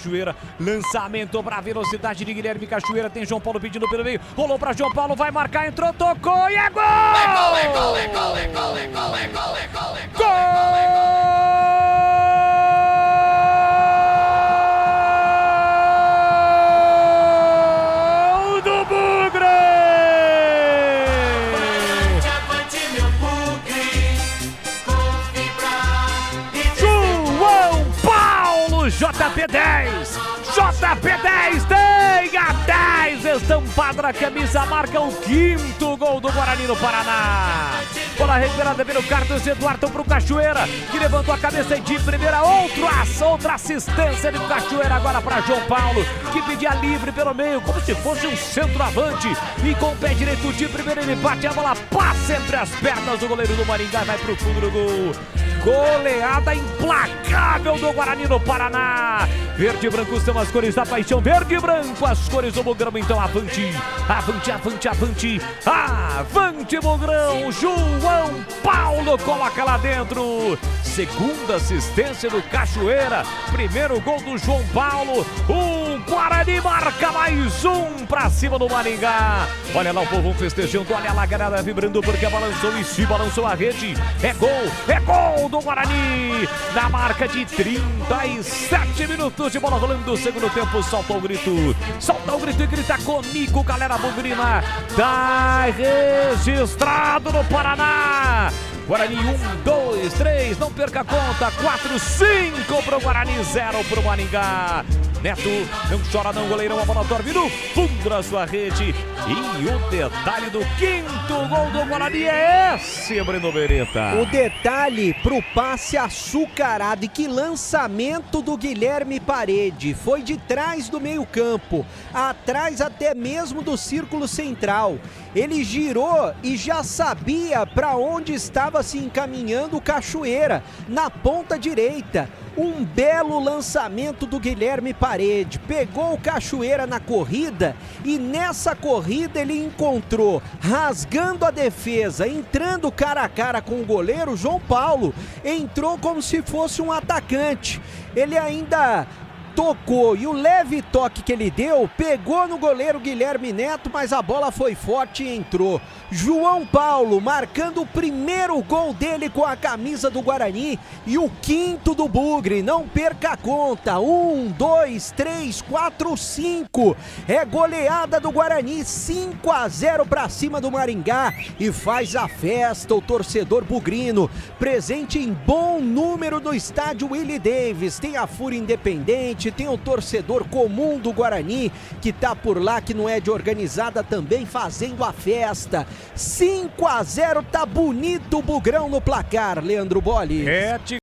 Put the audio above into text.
Cachoeira, lançamento para a velocidade de Guilherme Cachoeira, tem João Paulo pedindo pelo meio, rolou para João Paulo, vai marcar, entrou, tocou e é gol! Gol do Bugre! João Paulo, JP10! JP10 tem a 10 estampado na camisa, marca o 5º gol do Guarani no Paraná. Bola recuperada pelo Carlos Eduardo para o Cachoeira, que levantou a cabeça de primeira, outra assistência do Cachoeira agora para João Paulo, que pedia livre pelo meio, como se fosse um centroavante, e com o pé direito de primeira ele bate, a bola passa entre as pernas do goleiro do Maringá, vai para o fundo do gol. Goleada implacável do Guarani no Paraná. Verde e branco são as cores da paixão. Verde e branco, as cores do Bugrão. Então avante, avante, avante, avante. Avante, Bugrão. João Paulo coloca lá dentro. Segunda assistência do Cachoeira. Primeiro gol do João Paulo. O Guarani marca mais um pra cima do Maringá. Olha lá o povo festejando. Olha lá a galera vibrando porque balançou e se balançou a rede. É gol do Guarani. Na marca de 37 minutos de bola rolando. Segundo tempo, solta o grito e grita comigo, galera bugrina. Tá registrado no Paraná. Guarani 1, 2, 3, não perca a conta, 4, 5 pro Guarani, 0 pro Maringá. Neto, não chora não, goleirão, a bola dorme no fundo da sua rede. E o detalhe do 5º gol do Guarani é esse, Breno Beretta. O detalhe pro passe açucarado, e que lançamento do Guilherme Parede. Foi de trás do meio campo, atrás até mesmo do círculo central. Ele girou e já sabia para onde estava se encaminhando o Cachoeira, na ponta direita. Um belo lançamento do Guilherme Parede, pegou o Cachoeira na corrida e nessa corrida ele encontrou, rasgando a defesa, entrando cara a cara com o goleiro João Paulo, entrou como se fosse um atacante. Ele ainda tocou e o leve toque que ele deu pegou no goleiro Guilherme Neto, mas a bola foi forte e entrou. João Paulo marcando o primeiro gol dele com a camisa do Guarani e o 5º do Bugre. Não perca a conta, 1, 2, 3, 4, 5. É goleada do Guarani, 5-0 para cima do Maringá, e faz a festa o torcedor bugrino, presente em bom número no estádio Willie Davis. Tem a Fúria Independente, tem o torcedor comum do Guarani que tá por lá, que não é de organizada também, fazendo a festa. 5-0, tá bonito o Bugrão no placar, Leandro Bolli.